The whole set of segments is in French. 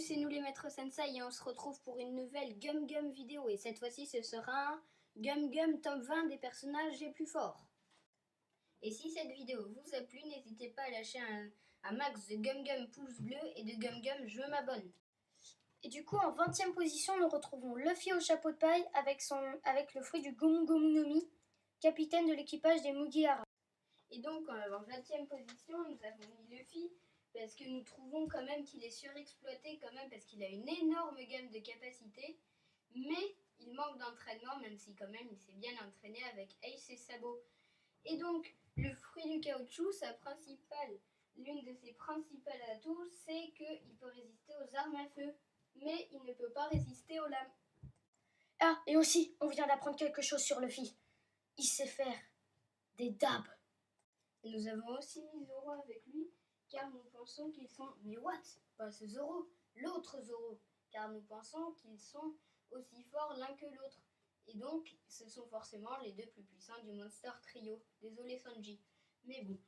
c'est nous les maîtres Sensei et on se retrouve pour une nouvelle Gum Gum vidéo. Et cette fois-ci, ce sera un Gum Gum top 20 des personnages les plus forts. Et si cette vidéo vous a plu, n'hésitez pas à lâcher un max de Gum Gum pouce bleu et de Gum Gum je m'abonne. Et du coup, en 20e position, nous retrouvons Luffy au chapeau de paille avec le fruit du Gomu Gomu no Mi, capitaine de l'équipage des Mugiwara. Et donc, en 20e position, nous avons mis Luffy, parce que nous trouvons quand même qu'il est surexploité, quand même, parce qu'il a une énorme gamme de capacités, mais il manque d'entraînement, même si quand même il s'est bien entraîné avec Ace et Sabo. Et donc, le fruit du caoutchouc, l'une de ses principales atouts, c'est qu'il peut résister aux armes à feu, mais il ne peut pas résister aux lames. Ah, et aussi, on vient d'apprendre quelque chose sur Luffy. Il sait faire des dabs. Et nous avons aussi mis Zoro avec lui, car nous pensons qu'ils sont... Mais what? Pas ce Zoro, l'autre Zoro, car nous pensons qu'ils sont aussi forts l'un que l'autre. Et donc, ce sont forcément les deux plus puissants du Monster Trio. Désolé Sanji. Mais bon.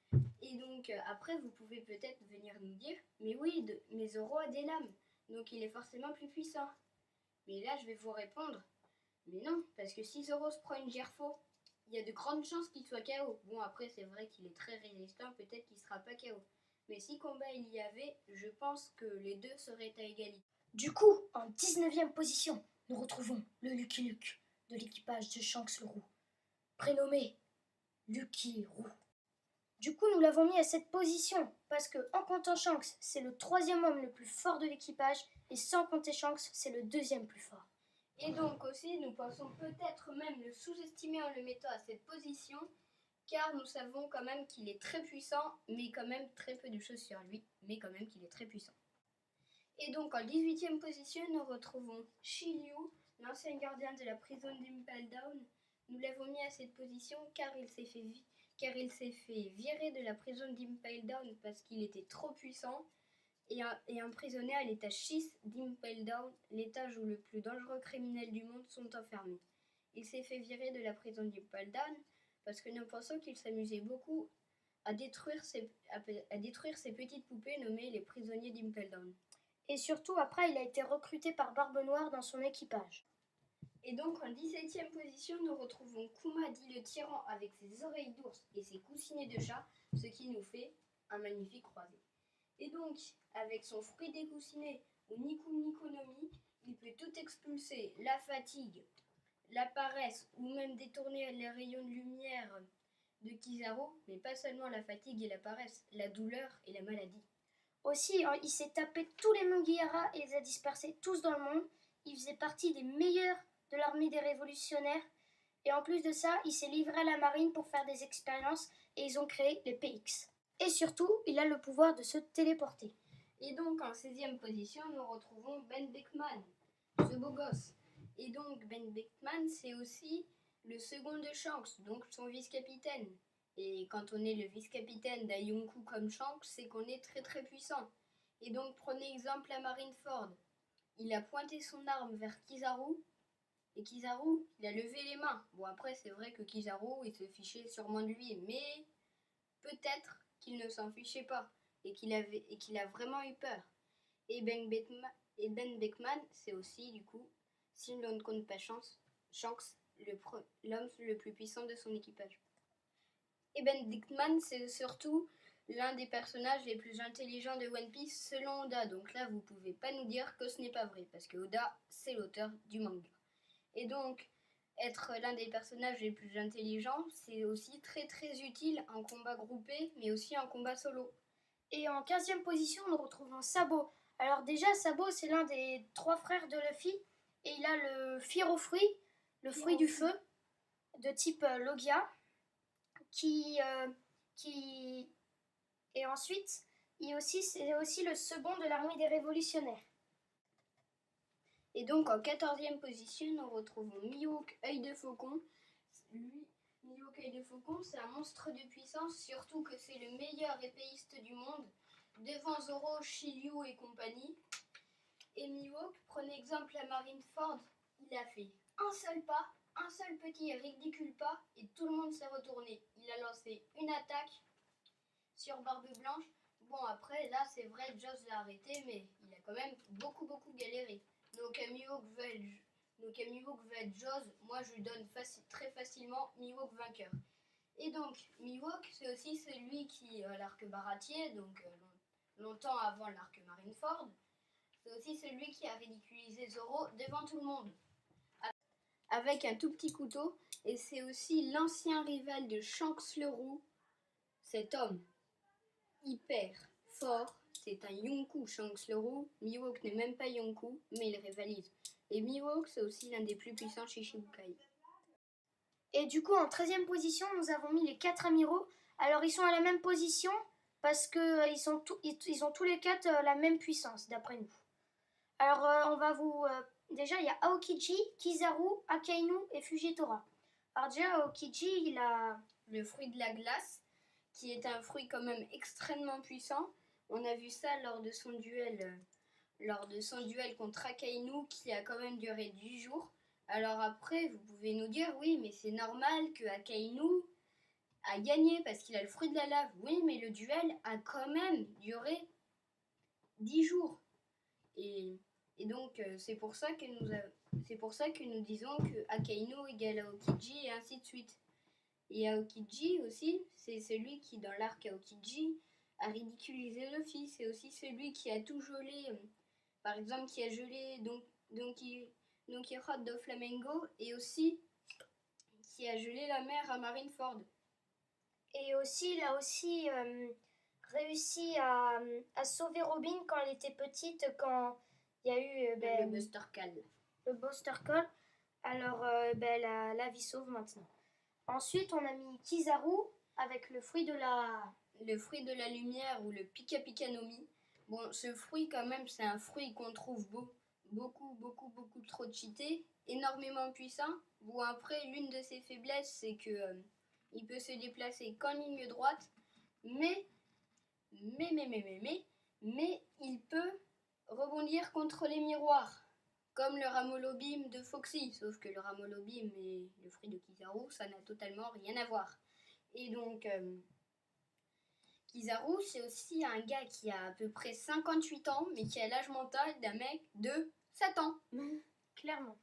Et donc, après, vous pouvez peut-être venir nous dire, mais oui, mais Zoro a des lames, donc il est forcément plus puissant. Mais là, je vais vous répondre, mais non, parce que si Zoro se prend une Gerfo, il y a de grandes chances qu'il soit KO. Bon, après, c'est vrai qu'il est très résistant, peut-être qu'il ne sera pas KO. Mais si combat il y avait, je pense que les deux seraient à égalité. Du coup, en 19e position, nous retrouvons le Lucky Luke de l'équipage de Shanks le Roux, prénommé Lucky Roux. Du coup, nous l'avons mis à cette position parce que, en comptant Shanks, c'est le 3e homme le plus fort de l'équipage et sans compter Shanks, c'est le 2e plus fort. Et donc aussi, nous pensons peut-être même le sous-estimer en le mettant à cette position, car nous savons quand même qu'il est très puissant, mais quand même très peu de choses sur lui, mais quand même qu'il est très puissant. Et donc en 18e position, nous retrouvons Shiryu, l'ancien gardien de la prison d'Impel Down. Nous l'avons mis à cette position car il s'est fait virer de la prison d'Impel Down parce qu'il était trop puissant et emprisonné à l'étage 6 d'Impel Down, l'étage où le plus dangereux criminel du monde sont enfermés. Il s'est fait virer de la prison d'Impel Down parce que nous pensons qu'il s'amusait beaucoup à détruire ces petites poupées nommées les prisonniers d'Impel Down. Et surtout, après, il a été recruté par Barbe Noire dans son équipage. Et donc, en 17e position, nous retrouvons Kuma dit le tyran avec ses oreilles d'ours et ses coussinets de chat, ce qui nous fait un magnifique croisé. Et donc, avec son fruit des coussinets ou Niku Nikonomi, il peut tout expulser, la fatigue, la paresse ou même détourner les rayons de lumière de Kizaru, mais pas seulement la fatigue et la paresse, la douleur et la maladie. Aussi, il s'est tapé tous les Mugiwara et les a dispersés tous dans le monde. Il faisait partie des meilleurs de l'armée des révolutionnaires. Et en plus de ça, il s'est livré à la marine pour faire des expériences et ils ont créé les PX. Et surtout, il a le pouvoir de se téléporter. Et donc, en 16e position, nous retrouvons Ben Beckman, ce beau gosse. Et donc, Ben Beckman, c'est aussi le second de Shanks, donc son vice-capitaine. Et quand on est le vice-capitaine d'un Yonkou comme Shanks, c'est qu'on est très très puissant. Et donc, prenez exemple à Marineford. Il a pointé son arme vers Kizaru, et Kizaru, il a levé les mains. Bon, après, c'est vrai que Kizaru, il se fichait sûrement de lui, mais peut-être qu'il ne s'en fichait pas, et qu'il a vraiment eu peur. Et Ben Beckman, c'est aussi, du coup, si l'on ne compte pas Shanks, l'homme le plus puissant de son équipage. Et Ben Beckman, c'est surtout l'un des personnages les plus intelligents de One Piece selon Oda. Donc là, vous pouvez pas nous dire que ce n'est pas vrai, parce que Oda, c'est l'auteur du manga. Et donc, être l'un des personnages les plus intelligents, c'est aussi très très utile en combat groupé, mais aussi en combat solo. Et en 15e position, nous retrouvons Sabo. Alors déjà, Sabo, c'est l'un des 3 frères de Luffy, et il a le Firofruit, le fruit du feu, de type Logia, et ensuite, c'est aussi le second de l'armée des révolutionnaires. Et donc en 14e position, nous retrouvons Mihawk Œil de Faucon. Lui, Mihawk Œil de Faucon, c'est un monstre de puissance, surtout que c'est le meilleur épéiste du monde, devant Zoro, Shiryu et compagnie. Et Mihawk, prenez exemple à Marineford, il a fait un seul pas, un seul petit ridicule pas, et tout le monde s'est retourné. Il a lancé une attaque sur Barbe Blanche. Bon, après, là, c'est vrai, Joss l'a arrêté, mais il a quand même beaucoup galéré. Donc à Mihawk va être Jaws, moi je lui donne très facilement Mihawk vainqueur. Et donc Mihawk c'est aussi celui qui a l'arc baratier, donc longtemps avant l'arc Marineford. C'est aussi celui qui a ridiculisé Zoro devant tout le monde avec un tout petit couteau, et c'est aussi l'ancien rival de Shanks le Roux. Cet homme hyper fort, c'est un Yonkou Shanks le Roux. Mihawk n'est même pas Yonkou, mais il rivalise. Et Mihawk, c'est aussi l'un des plus puissants Shichibukai. Et du coup, en 13e position, nous avons mis les 4 amiraux. Alors, ils sont à la même position parce qu'ils ont tous les 4 la même puissance, d'après nous. Alors, on va vous... déjà, il y a Aokiji, Kizaru, Akainu et Fujitora. Alors déjà, Aokiji, il a... le fruit de la glace, qui est un fruit quand même extrêmement puissant. On a vu ça lors de son duel contre Akainu, qui a quand même duré 10 jours. Alors après, vous pouvez nous dire, oui, mais c'est normal que Akainu a gagné parce qu'il a le fruit de la lave. Oui, mais le duel a quand même duré 10 jours. Et donc, c'est pour ça que nous disons que Akainu égale Aokiji et ainsi de suite. Et Aokiji aussi, c'est celui qui, dans l'arc Aokiji, a ridiculisé Luffy. C'est aussi celui qui a tout gelé. Par exemple, qui a gelé Don Quijote de Flamengo, et aussi qui a gelé la mer à Marineford. Et aussi, il a aussi réussi à sauver Robin quand elle était petite, quand il y a eu le Buster Call. Le Buster Call. Alors, la vie sauve maintenant. Ensuite, on a mis Kizaru avec le fruit de la lumière, ou le Pika Pika no Mi. Bon, ce fruit quand même, c'est un fruit qu'on trouve beaucoup trop cheaté, énormément puissant. Bon, après, l'une de ses faiblesses, c'est que il peut se déplacer qu'en ligne droite, mais il peut rebondir contre les miroirs, comme le Ramolobim de Foxy, sauf que le Ramolobim et le fruit de Kizaru, ça n'a totalement rien à voir. Et donc, Kizaru, c'est aussi un gars qui a à peu près 58 ans, mais qui a l'âge mental d'un mec de 7 ans. Clairement.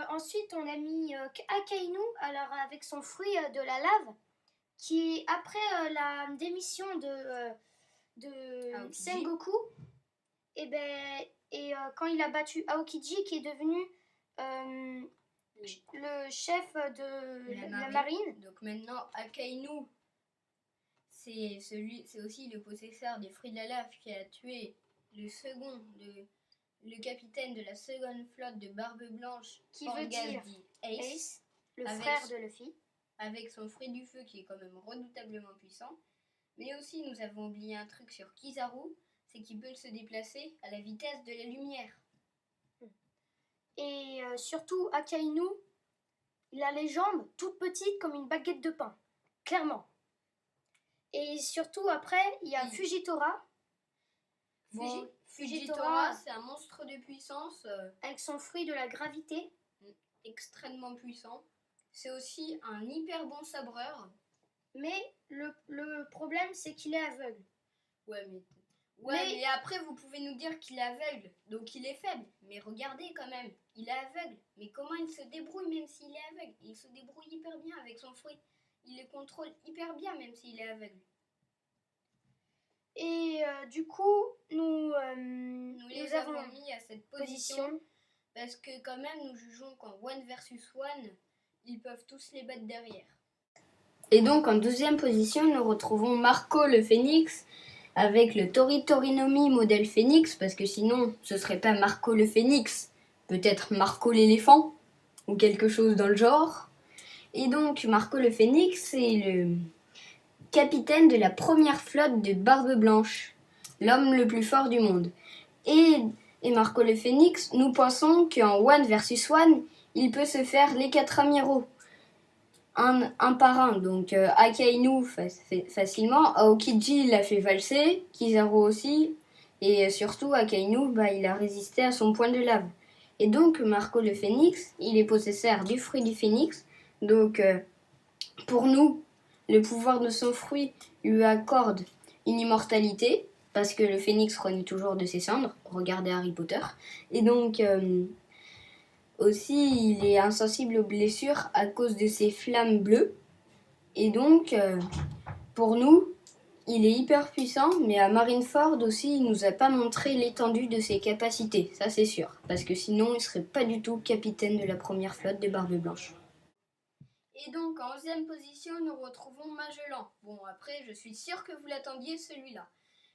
Ensuite, on a mis Akainu, alors avec son fruit de la lave, qui, après la démission de Sengoku, et quand il a battu Aokiji, qui est devenu le chef de la marine. Donc maintenant, Akainu, c'est aussi le possesseur des fruits de la lave qui a tué le capitaine de la seconde flotte de Barbe Blanche, qui veut dire Ace, le frère de Luffy, avec son fruit du feu qui est quand même redoutablement puissant. Mais aussi, nous avons oublié un truc sur Kizaru, c'est qu'il peut se déplacer à la vitesse de la lumière. Et surtout, Akainu, il a les jambes toutes petites comme une baguette de pain, clairement. Et surtout, après, il y a Fujitora. Fujitora, c'est un monstre de puissance. Avec son fruit de la gravité. Extrêmement puissant. C'est aussi un hyper bon sabreur. Mais le problème, c'est qu'il est aveugle. Mais après, vous pouvez nous dire qu'il est aveugle, donc il est faible. Mais regardez quand même, il est aveugle. Mais comment il se débrouille même s'il est aveugle? Il se débrouille hyper bien avec son fruit. Il le contrôle hyper bien même s'il est aveugle. Et du coup, nous les avons mis à cette position parce que quand même, nous jugeons qu'en one versus one, ils peuvent tous les battre derrière. Et donc, en 12e position, nous retrouvons Marco le Phénix avec le Tori-Tori-no-Mi modèle Phénix, parce que sinon, ce serait pas Marco le Phénix, peut-être Marco l'éléphant, ou quelque chose dans le genre. Et donc, Marco le Phénix, c'est le capitaine de la première flotte de Barbe Blanche, l'homme le plus fort du monde. Et Marco le Phénix, nous pensons qu'en one versus one, il peut se faire les 4 amiraux, un par un. Donc Akainu facilement, Aokiji l'a fait valser, Kizaru aussi, et surtout Akainu, il a résisté à son point de lave. Et donc Marco le Phénix, il est possesseur du fruit du Phénix. Donc pour nous, le pouvoir de son fruit lui accorde une immortalité. parce que le phénix renaît toujours de ses cendres. Regardez Harry Potter. Et donc, aussi, il est insensible aux blessures à cause de ses flammes bleues. Et donc, pour nous, il est hyper puissant, mais à Marineford aussi, il nous a pas montré l'étendue de ses capacités, ça c'est sûr. Parce que sinon, il serait pas du tout capitaine de la première flotte des Barbes Blanches. Et donc, en 11e position, nous retrouvons Magellan. Bon, après, je suis sûre que vous l'attendiez, celui-là.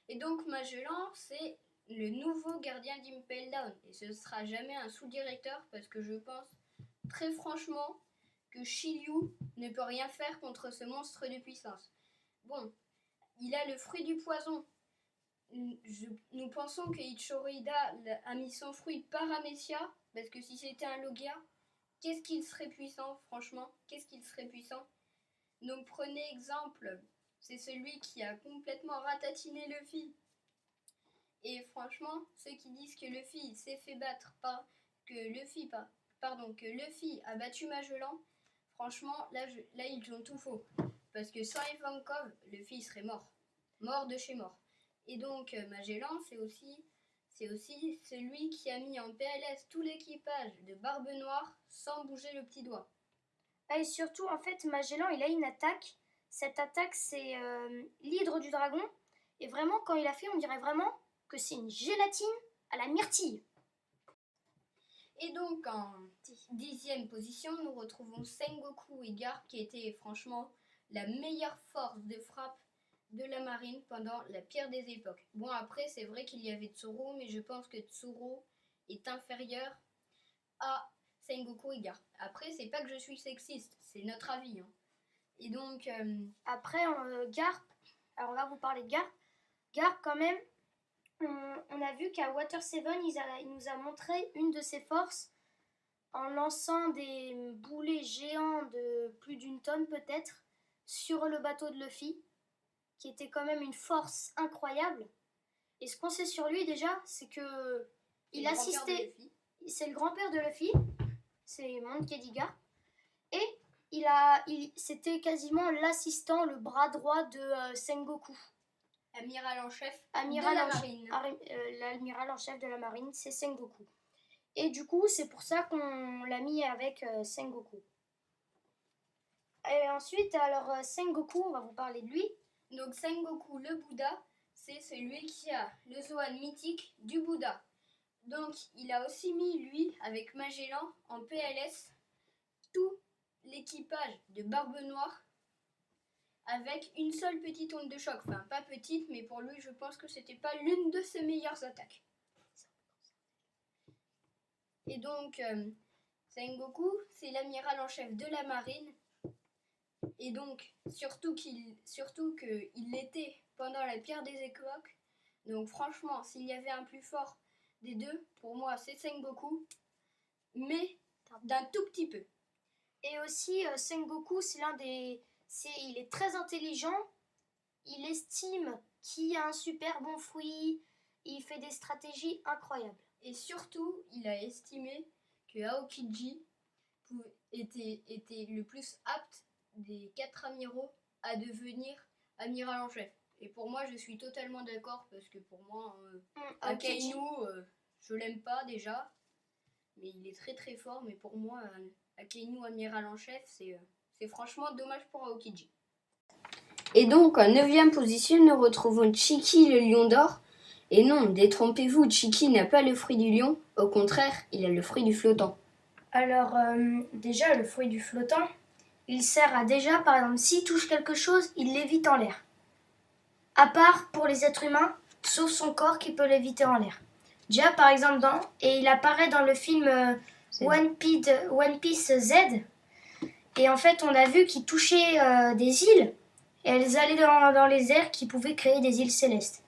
Et donc, Magellan, c'est le nouveau gardien d'Impel Down. Et ce ne sera jamais un sous-directeur, parce que je pense, très franchement, que Shiryu ne peut rien faire contre ce monstre de puissance. Bon, il a le fruit du poison. Nous pensons que Ichoroida a mis son fruit par Amesia, parce que si c'était un Logia, qu'est-ce qu'il serait puissant, franchement? Qu'est-ce qu'il serait puissant? Donc prenez exemple, c'est celui qui a complètement ratatiné Luffy. Et franchement, ceux qui disent que Luffy s'est fait battre que Luffy a battu Magellan, franchement, là ils ont tout faux. Parce que sans Ivankov, Luffy serait mort. Mort de chez mort. Et donc Magellan, c'est aussi celui qui a mis en PLS tout l'équipage de Barbe Noire sans bouger le petit doigt. Et surtout, en fait, Magellan, il a une attaque. Cette attaque, c'est l'hydre du dragon. Et vraiment, quand il a fait, on dirait vraiment que c'est une gélatine à la myrtille. Et donc, en 10e position, nous retrouvons Sengoku et Garp, qui était franchement la meilleure force de frappe de la marine pendant la pire des époques. Bon, après, c'est vrai qu'il y avait Tsuru, mais je pense que Tsuru est inférieur à Sengoku et Garp. Après, c'est pas que je suis sexiste, c'est notre avis. Hein. Et donc, après, Garp, alors on va vous parler de Garp. Garp, quand même, on a vu qu'à Water 7, il nous a montré une de ses forces en lançant des boulets géants de plus d'1 tonne peut-être sur le bateau de Luffy, qui était quand même une force incroyable. Et ce qu'on sait sur lui déjà, c'est que il assistait. C'est le grand-père de Luffy, c'est Monkey Garp, et c'était quasiment l'assistant, le bras droit de Sengoku. Amiral en chef l'amiral en chef de la marine, c'est Sengoku. Et du coup, c'est pour ça qu'on l'a mis avec Sengoku. Et ensuite, alors Sengoku, on va vous parler de lui. Donc Sengoku, le Bouddha, c'est celui qui a le Zoan mythique du Bouddha. Donc il a aussi mis, lui, avec Magellan, en PLS, tout l'équipage de Barbe Noire avec une seule petite onde de choc. Enfin, pas petite, mais pour lui, je pense que c'était pas l'une de ses meilleures attaques. Et donc, Sengoku, c'est l'amiral en chef de la marine. Et donc, surtout qu'il l'était pendant la pire des époques. Donc franchement, s'il y avait un plus fort des deux, pour moi, c'est Sengoku. Mais d'un tout petit peu. Et aussi, Sengoku, il est très intelligent. Il estime qu'il a un super bon fruit. Il fait des stratégies incroyables. Et surtout, il a estimé que Aokiji était le plus apte des 4 amiraux à devenir amiral en chef. Et pour moi, je suis totalement d'accord parce que pour moi, Akainu, je l'aime pas déjà, mais il est très très fort. Mais pour moi, Akainu amiral en chef, c'est franchement dommage pour Aokiji. Et donc, en 9e position, nous retrouvons Chiki le lion d'or. Et non, détrompez-vous, Chiki n'a pas le fruit du lion. Au contraire, il a le fruit du flottant. Alors, déjà, le fruit du flottant, il sert à déjà, par exemple, s'il touche quelque chose, il l'évite en l'air. À part pour les êtres humains, sauf son corps qui peut l'éviter en l'air. Déjà, par exemple, il apparaît dans le film One Piece Z. Et en fait, on a vu qu'il touchait des îles. Et elles allaient dans les airs qui pouvaient créer des îles célestes.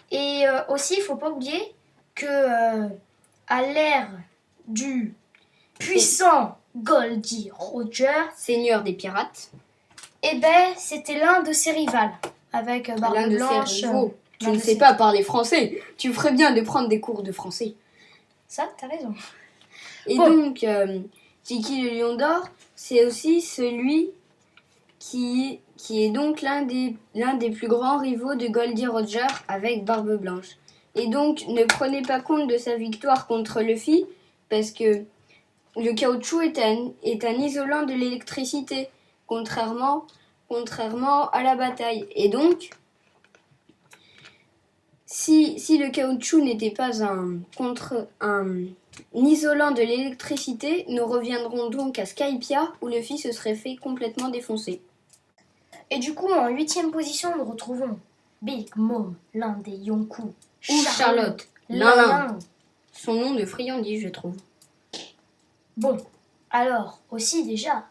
Et aussi, il ne faut pas oublier que à l'ère du puissant Goldie Roger, seigneur des pirates, eh ben, c'était l'un de ses rivales, avec Barbe Blanche. Tu ne sais pas parler français. Tu ferais bien de prendre des cours de français. Ça, t'as raison. Et donc, Chiki le lion d'or, c'est aussi celui qui est donc l'un des plus grands rivaux de Goldie Roger avec Barbe Blanche. Et donc, ne prenez pas compte de sa victoire contre Luffy, parce que le caoutchouc est un isolant de l'électricité, contrairement à la bataille. Et donc, si le caoutchouc n'était pas un isolant de l'électricité, nous reviendrons donc à Skypia, où Luffy se serait fait complètement défoncer. Et du coup, en 8e position, nous retrouvons Big Mom, l'un des Yonkou. Ou Charlotte, l'un. Son nom de friandise, je trouve. Bon, alors, aussi déjà,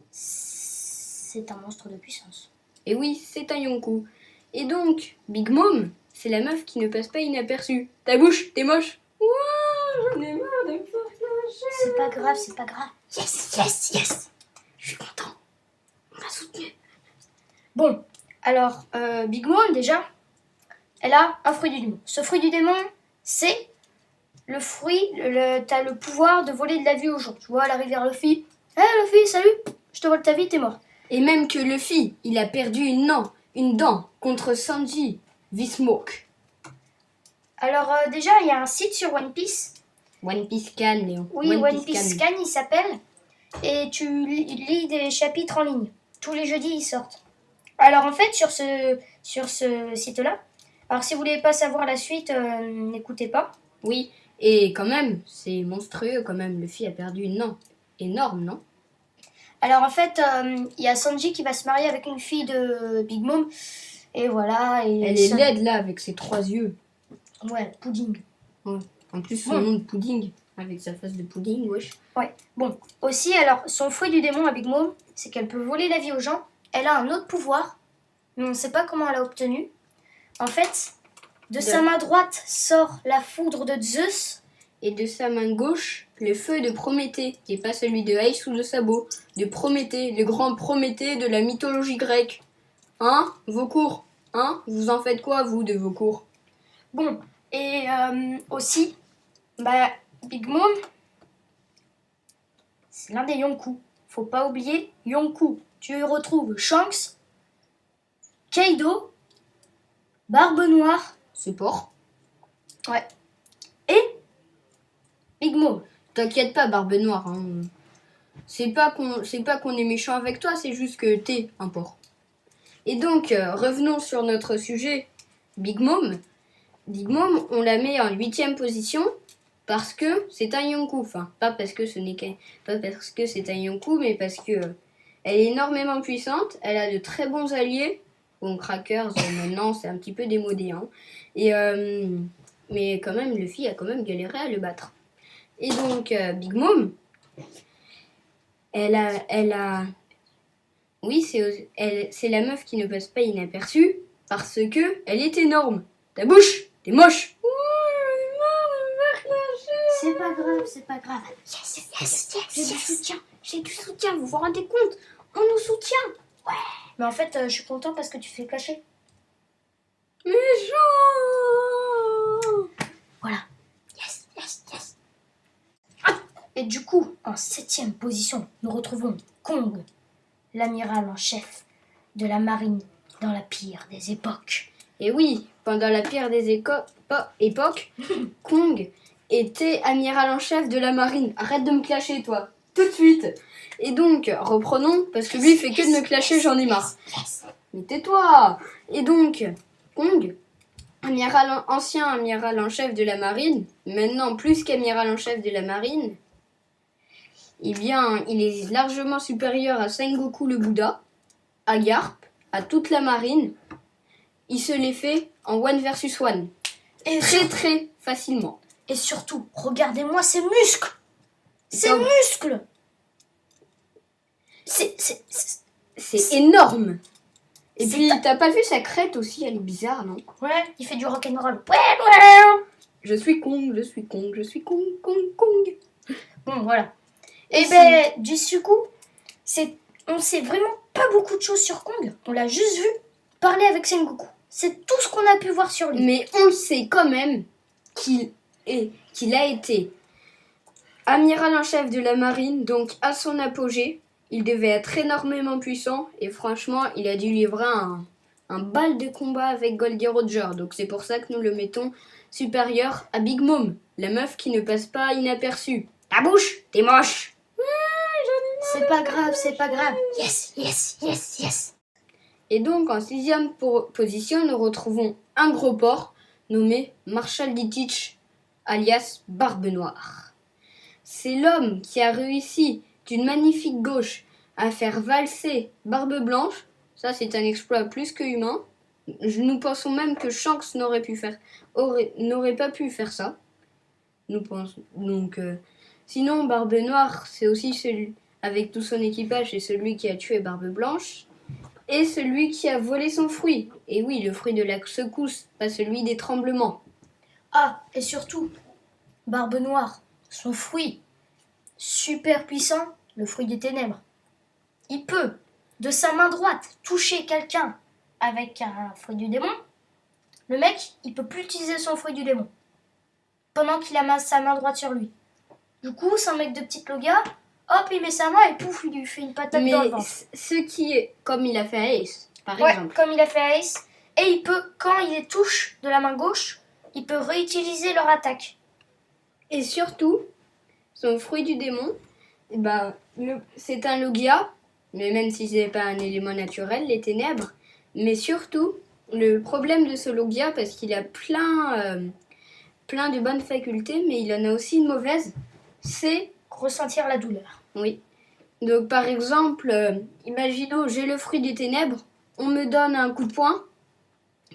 c'est un monstre de puissance. Et oui, c'est un Yonkou. Et donc, Big Mom, c'est la meuf qui ne passe pas inaperçue. Ta bouche, t'es moche. Ouah, j'en ai marre de me faire clasher. C'est pas grave, c'est pas grave. Yes. Je suis content. On m'a soutenu. Bon, alors, Big Mom, déjà, elle a un fruit du démon. Ce fruit du démon, c'est le fruit, t'as le pouvoir de voler de la vie aux gens. Tu vois, la rivière Luffy. Luffy, salut, je te vole ta vie, t'es mort. Et même que Luffy, il a perdu une dent contre Sanji V-Smoke. Alors, déjà, il y a un site sur One Piece. One Piece Can, Léon. Oui, One Piece Can, il s'appelle. Et tu lis des chapitres en ligne. Tous les jeudis, ils sortent. Alors, en fait, sur ce site-là, alors si vous voulez pas savoir la suite, n'écoutez pas. Oui, et quand même, c'est monstrueux quand même. Luffy a perdu une dent. Énorme, non? Alors, en fait, il y a Sanji qui va se marier avec une fille de Big Mom. Et voilà. Et elle est laide, là, avec ses 3 yeux. Ouais, pudding. Ouais. En plus, son nom de pudding, avec sa face de pudding, wesh. Ouais, bon. Aussi, alors, son fruit du démon à Big Mom, c'est qu'elle peut voler la vie aux gens. Elle a un autre pouvoir, mais on ne sait pas comment elle a obtenu. En fait, de sa main droite sort la foudre de Zeus. Et de sa main gauche, le feu de Prométhée, qui n'est pas celui de Ace ou de Sabot, de Prométhée, le grand Prométhée de la mythologie grecque. Hein, vos cours? Hein, vous en faites quoi, vous, de vos cours? Bon, et aussi, Big Mom, c'est l'un des Yonkou. Faut pas oublier Yonkou. Tu y retrouves Shanks, Kaido, Barbe Noire. C'est porc. Ouais. Et Big Mom. T'inquiète pas, Barbe Noire. Hein. C'est pas qu'on est méchant avec toi, c'est juste que t'es un porc. Et donc, revenons sur notre sujet. Big Mom. Big Mom, on la met en 8e position parce que c'est un Yonkou. Enfin, pas parce que c'est un Yonkou, mais parce que elle est énormément puissante. Elle a de très bons alliés. Bon, Crackers, maintenant, c'est un petit peu démodé. Hein. Et, mais quand même, Luffy a quand même galéré à le battre. Et donc, Big Mom, elle a... Oui, c'est la meuf qui ne passe pas inaperçue parce que elle est énorme. Ta bouche, t'es moche. C'est pas grave, c'est pas grave. J'ai du soutien, vous vous rendez compte? On nous soutient. Ouais. Mais en fait, je suis content parce que tu fais clasher. Méchant. Voilà. Yes. Et du coup, en 7e position, nous retrouvons Kong, l'amiral en chef de la marine dans la pire des époques. Et oui, pendant la pire des époques, Kong était amiral en chef de la marine. Arrête de me clasher, toi, tout de suite. Et donc, reprenons, parce que lui, il fait que de me clasher, j'en ai marre. Mais tais-toi. Et donc, Kong, ancien amiral en chef de la marine, maintenant plus qu'amiral en chef de la marine, eh bien, il est largement supérieur à Sengoku le Bouddha, à Garp, à toute la marine. Il se les fait en 1 versus 1. Et très facilement. Et surtout, regardez-moi ces muscles. Ces muscles. C'est énorme. Et puis, t'as pas vu sa crête aussi, elle est bizarre, non? Ouais, il fait du rock'n'roll. Je suis Kong. Bon, voilà. Et du coup, on sait vraiment pas beaucoup de choses sur Kong. On l'a juste vu parler avec Sengoku. C'est tout ce qu'on a pu voir sur lui. Mais on le sait quand même qu'il a été amiral en chef de la marine, donc à son apogée, Il devait être énormément puissant et franchement, il a dû livrer un bal de combat avec Goldie Roger. Donc c'est pour ça que nous le mettons supérieur à Big Mom, la meuf qui ne passe pas inaperçue. Ta bouche, t'es moche. C'est pas grave, c'est pas grave. Yes, yes, yes, yes. Et donc en 6e position, nous retrouvons un gros porc nommé Marshall Dietrich, alias Barbe Noire. C'est l'homme qui a réussi d'une magnifique gauche à faire valser Barbe Blanche. Ça, c'est un exploit plus que humain. Nous pensons même que Shanks n'aurait pas pu faire ça. Nous pensons donc. Sinon, Barbe Noire, c'est aussi celui avec tout son équipage, c'est celui qui a tué Barbe Blanche et celui qui a volé son fruit. Et oui, le fruit de la secousse, pas celui des tremblements. Ah, et surtout, Barbe Noire, son fruit, super puissant, le fruit des ténèbres. Il peut, de sa main droite, toucher quelqu'un avec un fruit du démon. Le mec, il peut plus utiliser son fruit du démon pendant qu'il a sa main droite sur lui. Du coup, c'est un mec de petite loga, hop, il met sa main et pouf, il lui fait une patate dans le ventre. Ce qui est, comme il a fait à Ace, par Ouais, exemple. comme il a fait à Ace. Et il peut, quand il les touche de la main gauche, il peut réutiliser leur attaque. Et surtout, son fruit du démon, c'est un logia, mais même si ce n'est pas un élément naturel, les ténèbres. Mais surtout, le problème de ce logia, parce qu'il a plein de bonnes facultés, mais il en a aussi une mauvaise, c'est ressentir la douleur. Oui. Donc par exemple, imaginons j'ai le fruit des ténèbres, on me donne un coup de poing,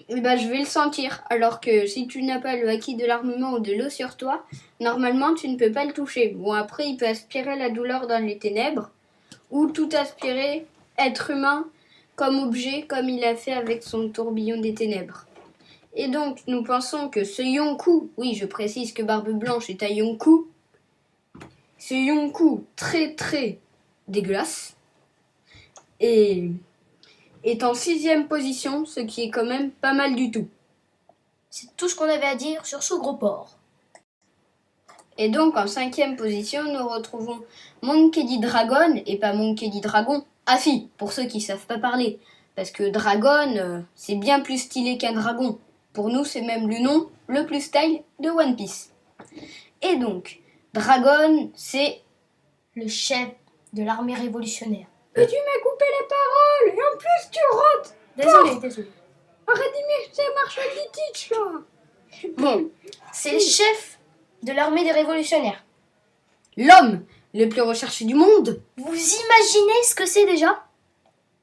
et je vais le sentir. Alors que si tu n'as pas le acquis de l'armement ou de l'eau sur toi, normalement tu ne peux pas le toucher. Bon, après il peut aspirer la douleur dans les ténèbres, ou tout aspirer, être humain comme objet, comme il a fait avec son tourbillon des ténèbres. Et donc nous pensons que ce Yonkou, oui je précise que Barbe Blanche est un Yonkou, ce Yonkou très très dégueulasse et est en 6e position, ce qui est quand même pas mal du tout. C'est tout ce qu'on avait à dire sur ce gros porc. Et donc en 5e position, nous retrouvons Monkey D. Dragon et pas Monkey D. Dragon. Ah si, pour ceux qui savent pas parler, parce que Dragon, c'est bien plus stylé qu'un dragon. Pour nous, c'est même le nom le plus style de One Piece. Et donc, Dragon, c'est le chef de l'armée révolutionnaire. Mais tu m'as coupé la parole et en plus tu rotes. Désolé. Arrête d'imiter Marshall Dietrich là. Bon, c'est le chef de l'armée des révolutionnaires. L'homme le plus recherché du monde. Vous imaginez ce que c'est déjà?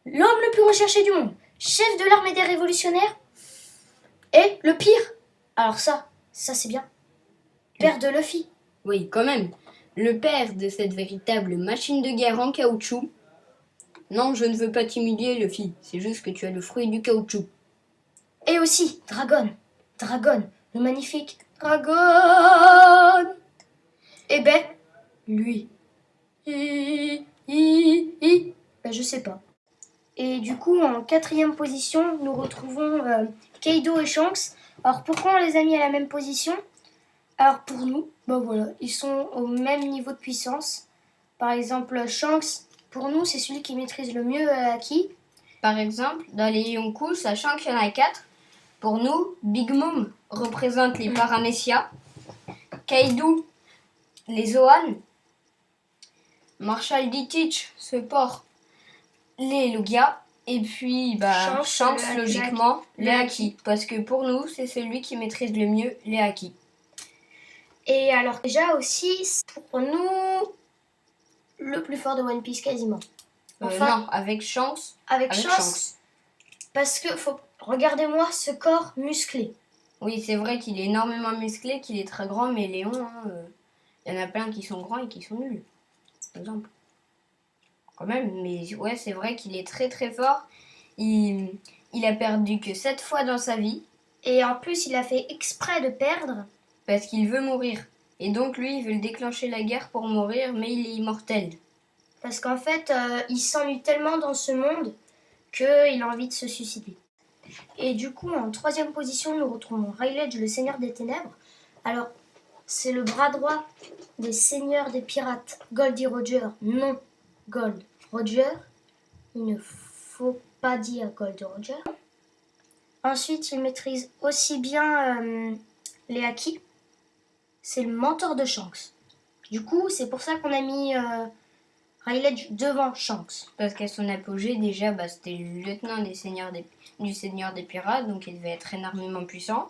L'homme le plus recherché du monde, chef de l'armée des révolutionnaires. Et le pire, alors ça c'est bien, père de Luffy. Oui, quand même. Le père de cette véritable machine de guerre en caoutchouc. Non, je ne veux pas t'humilier, Luffy. C'est juste que tu as le fruit du caoutchouc. Et aussi, Dragon, le magnifique Dragon. Eh ben, lui. Je sais pas. Et du coup, en 4e position, nous retrouvons Kaido et Shanks. Alors, pourquoi on les a mis à la même position? Alors, pour nous, voilà, ils sont au même niveau de puissance. Par exemple, Shanks, pour nous, c'est celui qui maîtrise le mieux Haki. Par exemple, dans les Yonkou, sachant qu'il y en a 4, pour nous, Big Mom représente les Paramecia, Kaido, les Zoan, Marshall Dietrich, ce porc, les Lugia, et puis Shanks logiquement, les Haki. Parce que pour nous, c'est celui qui maîtrise le mieux les Haki. Et alors déjà aussi, pour nous, le plus fort de One Piece quasiment. Enfin, non, avec Shanks. Avec Shanks. Parce que, regardez-moi ce corps musclé. Oui, c'est vrai qu'il est énormément musclé, qu'il est très grand, mais Léon, il y en a plein qui sont grands et qui sont nuls, par exemple. Quand même, mais ouais, c'est vrai qu'il est très très fort. Il a perdu que 7 fois dans sa vie. Et en plus, il a fait exprès de perdre. Parce qu'il veut mourir. Et donc lui, il veut déclencher la guerre pour mourir, mais il est immortel. Parce qu'en fait, il s'ennuie tellement dans ce monde qu'il a envie de se suicider. Et du coup, en 3e position, nous retrouvons Rayleigh, le seigneur des ténèbres. Alors, c'est le bras droit des seigneurs des pirates, Goldie Roger, non Gold. Roger, il ne faut pas dire Goldie Roger. Ensuite, il maîtrise aussi bien les haki. C'est le mentor de Shanks. Du coup, c'est pour ça qu'on a mis Rayleigh devant Shanks. Parce qu'à son apogée, déjà, c'était le lieutenant du Seigneur des Pirates, donc il devait être énormément puissant.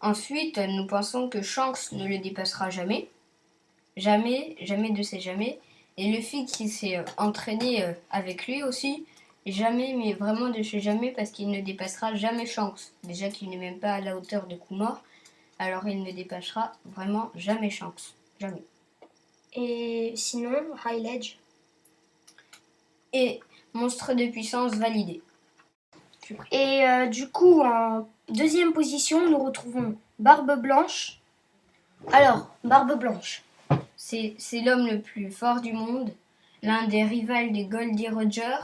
Ensuite, nous pensons que Shanks ne le dépassera jamais. Jamais, jamais de ces jamais. Et Luffy qui s'est entraîné avec lui aussi, jamais, mais vraiment de chez jamais, parce qu'il ne dépassera jamais Shanks. Déjà qu'il n'est même pas à la hauteur de Kumar, alors il ne dépassera vraiment jamais Shanks. Jamais. Et sinon, Rayleigh. Et monstre de puissance validé. Et du coup, en deuxième position, nous retrouvons Barbe Blanche. Alors, Barbe Blanche. C'est l'homme le plus fort du monde, l'un des rivales de Goldie Roger.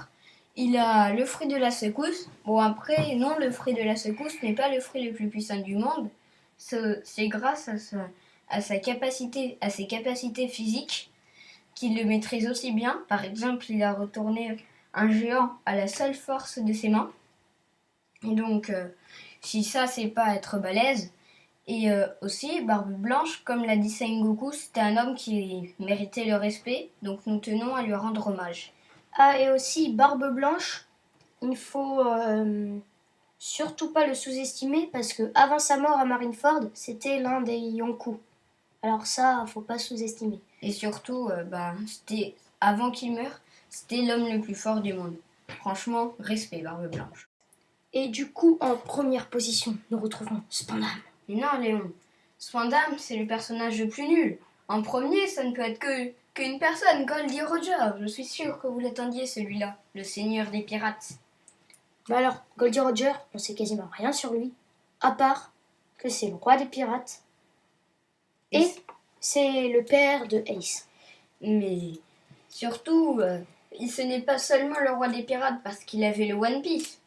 Il a le fruit de la secousse. Bon après, non, le fruit de la secousse n'est pas le fruit le plus puissant du monde. C'est grâce à ses capacités physiques qu'il le maîtrise aussi bien. Par exemple, il a retourné un géant à la seule force de ses mains. Et donc, si ça, c'est pas être balèze. Et aussi, Barbe Blanche, comme l'a dit Sengoku, c'était un homme qui méritait le respect, donc nous tenons à lui rendre hommage. Ah, et aussi, Barbe Blanche, il faut surtout pas le sous-estimer, parce que avant sa mort à Marineford, c'était l'un des Yonkou. Alors ça, faut pas sous-estimer. Et surtout, c'était avant qu'il meure, c'était l'homme le plus fort du monde. Franchement, respect, Barbe Blanche. Et du coup, en première position, nous retrouvons Spandam. Mais non, Léon, Spandam, c'est le personnage le plus nul. En premier, ça ne peut être qu'une personne, Goldie Roger. Je suis sûre que vous l'attendiez, celui-là, le seigneur des pirates. Bah alors, Goldie Roger, on sait quasiment rien sur lui, à part que c'est le roi des pirates. Et c'est le père de Ace. Mais surtout, ce n'est pas seulement le roi des pirates parce qu'il avait le One Piece.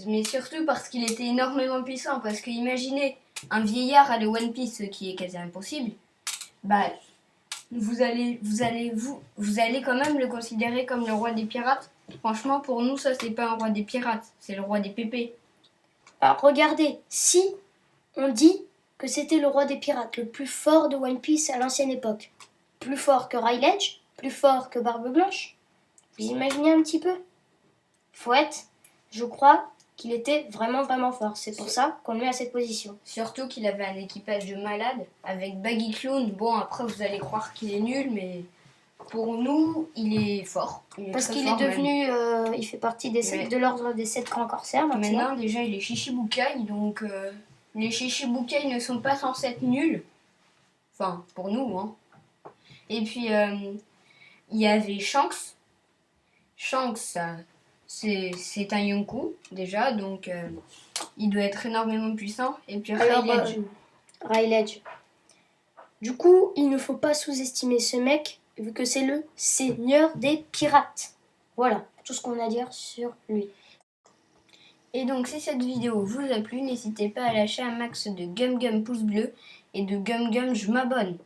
Mais surtout parce qu'il était énormément puissant. Parce que imaginez, un vieillard a le One Piece, ce qui est quasi impossible. Vous allez quand même le considérer comme le roi des pirates. Franchement, pour nous, ça c'est pas un roi des pirates, c'est le roi des pépés. Alors regardez, si on dit que c'était le roi des pirates, le plus fort de One Piece à l'ancienne époque, plus fort que Rayleigh, plus fort que Barbe Blanche, vous imaginez un petit peu? Fouette, je crois qu'il était vraiment fort. C'est pour ça qu'on le met à cette position. Surtout qu'il avait un équipage de malades avec Baggy Clown. Bon, après vous allez croire qu'il est nul, mais pour nous, il est fort. Parce qu'il est devenu, il fait partie de l'ordre des 7 grands corsaires maintenant. Maintenant, déjà, il est Shichibukai, donc les Shichibukai ne sont pas censés être nuls. Enfin, pour nous, hein. Et puis, il y avait Shanks. Shanks, c'est un Yonkou, déjà, donc il doit être énormément puissant. Et puis Rayleigh. Du coup, il ne faut pas sous-estimer ce mec, vu que c'est le seigneur des pirates. Voilà, tout ce qu'on a à dire sur lui. Et donc, si cette vidéo vous a plu, n'hésitez pas à lâcher un max de gum pouce bleu et de gum je m'abonne.